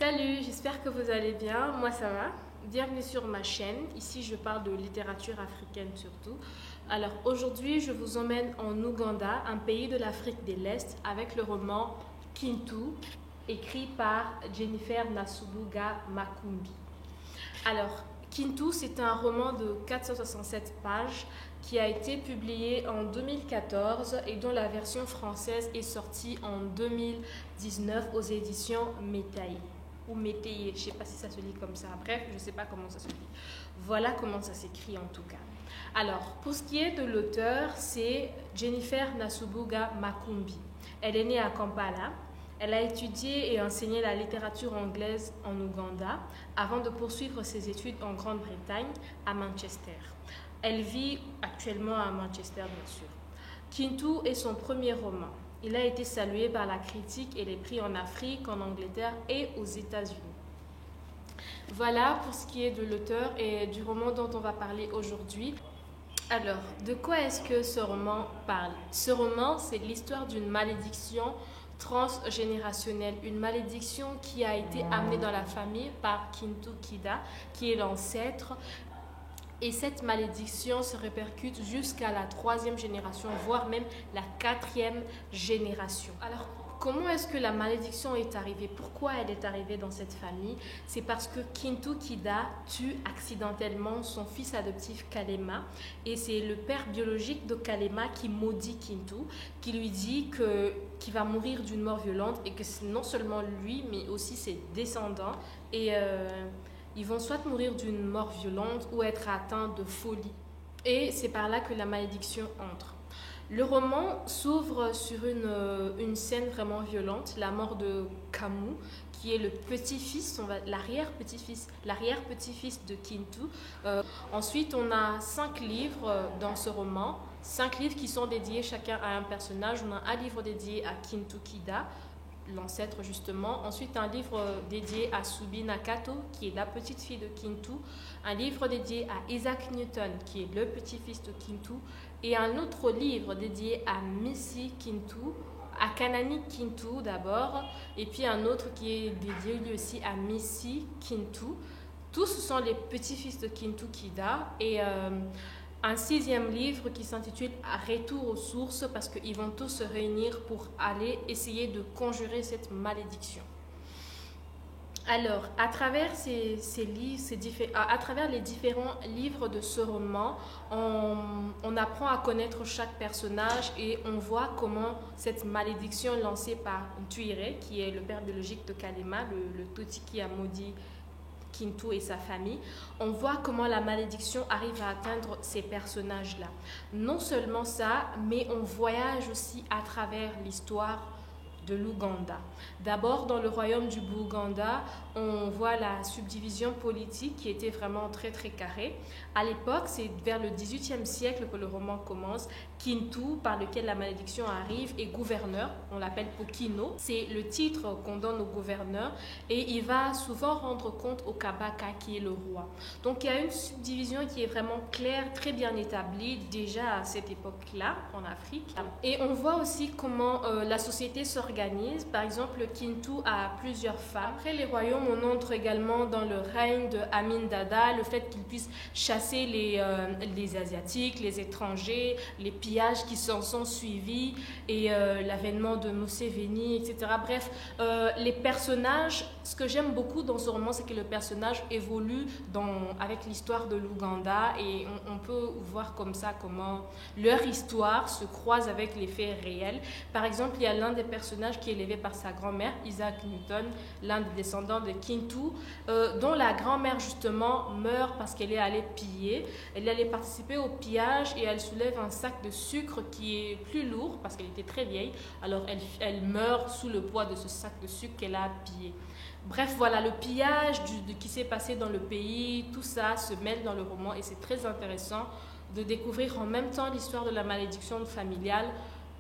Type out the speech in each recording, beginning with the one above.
Salut, j'espère que vous allez bien. Moi, ça va. Bienvenue sur ma chaîne. Ici, je parle de littérature africaine surtout. Alors, aujourd'hui, je vous emmène en Ouganda, un pays de l'Afrique de l'Est, avec le roman Kintu, écrit par Jennifer Nasubuga Makumbi. Alors, Kintu, c'est un roman de 467 pages qui a été publié en 2014 et dont la version française est sortie en 2019 aux éditions Métaï. Ou Métaï, je ne sais pas si ça se lit comme ça. Bref, je ne sais pas comment ça se lit. Voilà comment ça s'écrit en tout cas. Alors, pour ce qui est de l'auteur, c'est Jennifer Nasubuga Makumbi. Elle est née à Kampala. Elle a étudié et enseigné la littérature anglaise en Ouganda avant de poursuivre ses études en Grande-Bretagne, à Manchester. Elle vit actuellement à Manchester, bien sûr. Kintu est son premier roman. Il a été salué par la critique et les prix en Afrique, en Angleterre et aux États-Unis. Voilà pour ce qui est de l'auteur et du roman dont on va parler aujourd'hui. Alors, de quoi est-ce que ce roman parle? Ce roman, c'est l'histoire d'une malédiction transgénérationnelle, une malédiction qui a été amenée dans la famille par Kintu Kida, qui est l'ancêtre. Et cette malédiction se répercute jusqu'à la 3e génération, voire même la 4e génération. Alors, comment est-ce que la malédiction est arrivée? Pourquoi elle est arrivée dans cette famille? C'est parce que Kintu Kida tue accidentellement son fils adoptif Kalema. Et c'est le père biologique de Kalema qui maudit Kintu, qui lui dit qu'il va mourir d'une mort violente et que c'est non seulement lui, mais aussi ses descendants. Et ils vont soit mourir d'une mort violente ou être atteints de folie. Et c'est par là que la malédiction entre. Le roman s'ouvre sur une scène vraiment violente, la mort de Kamu, qui est le petit-fils, l'arrière-petit-fils de Kintu. Ensuite, on a 5 livres dans ce roman, 5 livres qui sont dédiés chacun à un personnage. On a un livre dédié à Kintu Kida, l'ancêtre justement. Ensuite, un livre dédié à Subi Nakato, qui est la petite fille de Kintu. Un livre dédié à Isaac Newton, qui est le petit-fils de Kintu. Et un autre livre dédié à Missy Kintu, à Kanani Kintu d'abord. Et puis un autre qui est dédié lui aussi à Missy Kintu. Tous ce sont les petits-fils de Kintu Kida. Et un 6e livre qui s'intitule Retour aux sources, parce qu'ils vont tous se réunir pour aller essayer de conjurer cette malédiction. Alors, à travers à travers les différents livres de ce roman, on apprend à connaître chaque personnage et on voit comment cette malédiction lancée par Ntwire, qui est le père biologique de Kalema, le Toti qui a maudit Kintu et sa famille, on voit comment la malédiction arrive à atteindre ces personnages-là. Non seulement ça, mais on voyage aussi à travers l'histoire de l'Ouganda. D'abord, dans le royaume du Bouganda, on voit la subdivision politique qui était vraiment très très carrée. À l'époque, c'est vers le XVIIIe siècle que le roman commence. Kintu, par lequel la malédiction arrive, est gouverneur. On l'appelle Pokino. C'est le titre qu'on donne au gouverneur et il va souvent rendre compte au Kabaka qui est le roi. Donc il y a une subdivision qui est vraiment claire, très bien établie déjà à cette époque-là en Afrique. Et on voit aussi comment la société s'organise. Par exemple, Kintu a plusieurs femmes. Après les royaumes, on entre également dans le règne de Amin Dada, le fait qu'il puisse chasser les Asiatiques, les étrangers, les pillages qui s'en sont suivis et l'avènement de Museveni, etc. Bref, les personnages, ce que j'aime beaucoup dans ce roman, c'est que le personnage évolue avec l'histoire de l'Ouganda et on peut voir comme ça comment leur histoire se croise avec les faits réels. Par exemple, il y a l'un des personnages qui est élevé par sa grand-mère, Isaac Newton, l'un des descendants de Kintu, dont la grand-mère justement meurt parce qu'elle est allée piller. Elle est allée participer au pillage et elle soulève un sac de sucre qui est plus lourd parce qu'elle était très vieille. Alors elle meurt sous le poids de ce sac de sucre qu'elle a pillé. Bref, voilà, le pillage qui s'est passé dans le pays, tout ça se mêle dans le roman et c'est très intéressant de découvrir en même temps l'histoire de la malédiction familiale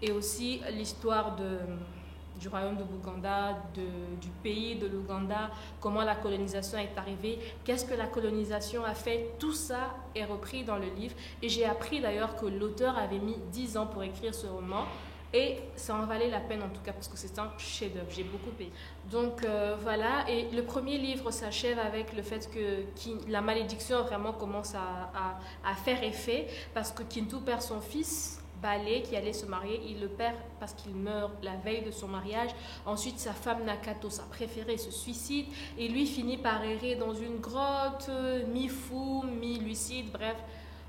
et aussi l'histoire du royaume de Bouganda, du pays de l'Ouganda, comment la colonisation est arrivée, qu'est-ce que la colonisation a fait, tout ça est repris dans le livre. Et j'ai appris d'ailleurs que l'auteur avait mis 10 ans pour écrire ce roman Et ça en valait la peine en tout cas parce que c'est un chef-d'œuvre, j'ai beaucoup aimé. Donc voilà, et le premier livre s'achève avec le fait que la malédiction vraiment commence à faire effet parce que Kintu perd son fils. Balé qui allait se marier, il le perd parce qu'il meurt la veille de son mariage. Ensuite, sa femme Nakato, sa préférée, se suicide et lui finit par errer dans une grotte, mi-fou, mi-lucide, bref.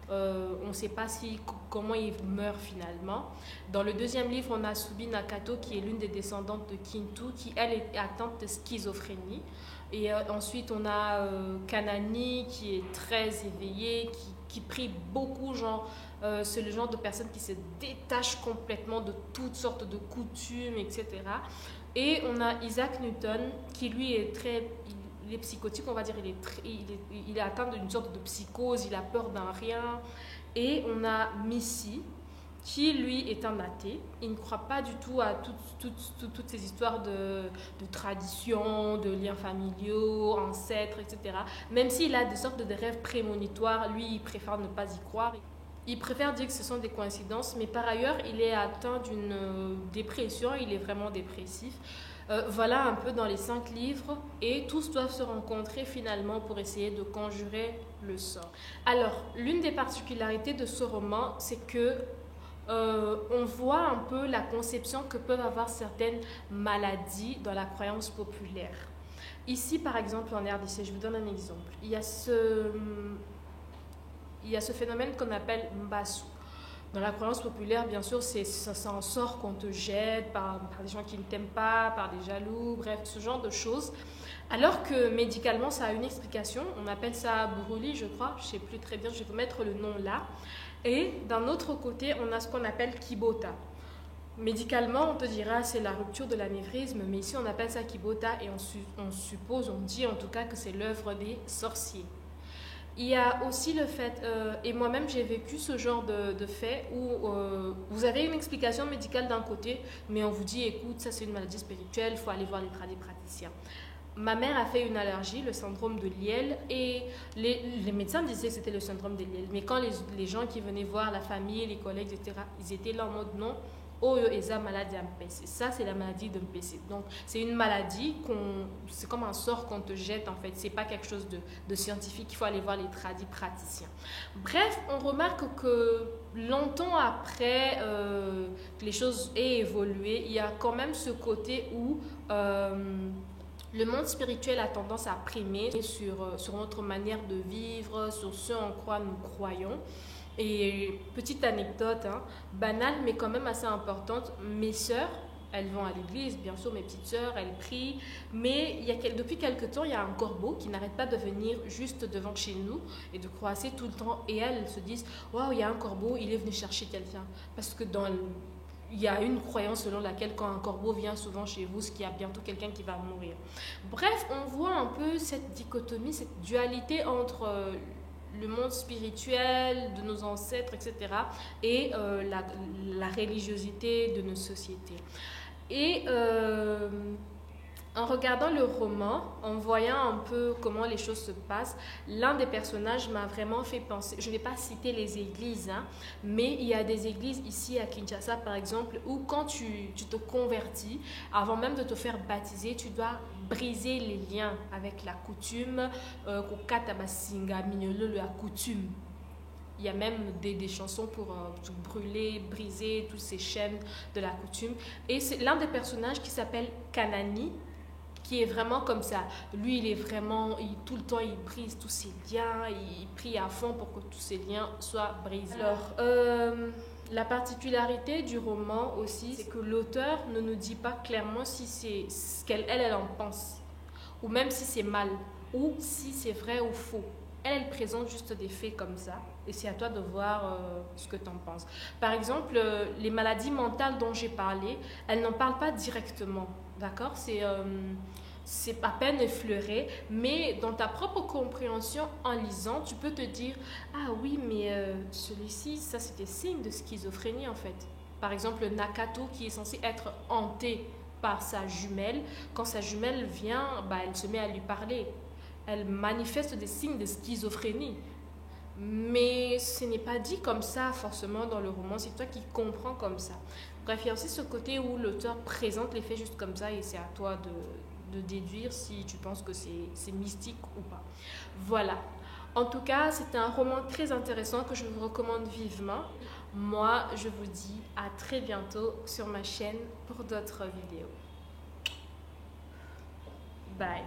On ne sait pas comment il meurt finalement. Dans le deuxième livre, on a Subi Nakato qui est l'une des descendantes de Kintu qui, elle, est atteinte de schizophrénie. Et ensuite, on a Kanani qui est très éveillée, qui prie beaucoup, genre... c'est le genre de personne qui se détache complètement de toutes sortes de coutumes, etc. Et on a Isaac Newton qui lui est il est psychotique, on va dire, il est atteint d'une sorte de psychose, il a peur d'un rien. Et on a Missy qui lui est un athée, il ne croit pas du tout à toutes ces histoires de traditions, de liens familiaux, ancêtres, etc. Même s'il a des sortes de rêves prémonitoires, lui il préfère ne pas y croire. Il préfère dire que ce sont des coïncidences, mais par ailleurs, il est atteint d'une dépression, il est vraiment dépressif. Voilà un peu dans les 5 livres, et tous doivent se rencontrer finalement pour essayer de conjurer le sort. Alors, l'une des particularités de ce roman, c'est que on voit un peu la conception que peuvent avoir certaines maladies dans la croyance populaire. Ici, par exemple, en RDC, je vous donne un exemple. Il y a ce phénomène qu'on appelle Mbasu. Dans la croyance populaire, bien sûr, c'est un sort qu'on te jette par des gens qui ne t'aiment pas, par des jaloux, bref, ce genre de choses. Alors que médicalement, ça a une explication. On appelle ça Buruli, je crois. Je ne sais plus très bien, je vais vous mettre le nom là. Et d'un autre côté, on a ce qu'on appelle Kibota. Médicalement, on te dira c'est la rupture de l'anévrisme, mais ici on appelle ça Kibota et on suppose, on dit en tout cas que c'est l'œuvre des sorciers. Il y a aussi le fait, et moi-même j'ai vécu ce genre de fait où vous avez une explication médicale d'un côté, mais on vous dit écoute, ça c'est une maladie spirituelle, il faut aller voir les praticiens. Ma mère a fait une allergie, le syndrome de Lyell, et les médecins disaient que c'était le syndrome de Lyell. Mais quand les gens qui venaient voir, la famille, les collègues, etc., ils étaient là en mode non, oh, esa maladie MPC. Ça, c'est la maladie de MPC. Donc, c'est une maladie, c'est comme un sort qu'on te jette en fait. C'est pas quelque chose de scientifique, il faut aller voir les praticiens. Bref, on remarque que longtemps après que les choses aient évolué, il y a quand même ce côté où... le monde spirituel a tendance à primer sur notre manière de vivre, sur ce en quoi nous croyons. Et petite anecdote, banale mais quand même assez importante, mes sœurs, elles vont à l'église, bien sûr, mes petites sœurs, elles prient, mais depuis quelque temps, il y a un corbeau qui n'arrête pas de venir juste devant chez nous et de croasser tout le temps. Et elles se disent, waouh, il y a un corbeau, il est venu chercher quelqu'un. Parce que il y a une croyance selon laquelle quand un corbeau vient souvent chez vous, c'est qu'il y a bientôt quelqu'un qui va mourir. Bref, on voit un peu cette dichotomie, cette dualité entre le monde spirituel de nos ancêtres, etc., et la religiosité de nos sociétés. Et en regardant le roman, en voyant un peu comment les choses se passent, l'un des personnages m'a vraiment fait penser, je ne vais pas citer les églises, mais il y a des églises ici à Kinshasa par exemple, où quand tu te convertis, avant même de te faire baptiser, tu dois briser les liens avec la coutume, la coutume. Il y a même des chansons pour brûler, briser toutes ces chaînes de la coutume. Et c'est l'un des personnages qui s'appelle Kanani, qui est vraiment comme ça. Lui, il est vraiment, tout le temps, il brise tous ses liens, il prie à fond pour que tous ces liens soient brisés. Alors, la particularité du roman aussi, c'est que l'auteur ne nous dit pas clairement si c'est ce qu'elle en pense, ou même si c'est mal, ou si c'est vrai ou faux. Elle présente juste des faits comme ça, et c'est à toi de voir ce que tu en penses. Par exemple, les maladies mentales dont j'ai parlé, elle n'en parle pas directement, d'accord ? C'est à peine effleuré, mais dans ta propre compréhension, en lisant, tu peux te dire « Ah oui, mais celui-ci, ça c'était signe de schizophrénie en fait. » Par exemple, Nakato qui est censé être hanté par sa jumelle, quand sa jumelle vient, elle se met à lui parler. Elle manifeste des signes de schizophrénie. Mais ce n'est pas dit comme ça forcément dans le roman, c'est toi qui comprends comme ça. Bref, il y a aussi ce côté où l'auteur présente les faits juste comme ça et c'est à toi de déduire si tu penses que c'est mystique ou pas. Voilà. En tout cas, c'est un roman très intéressant que je vous recommande vivement. Moi, je vous dis à très bientôt sur ma chaîne pour d'autres vidéos. Bye.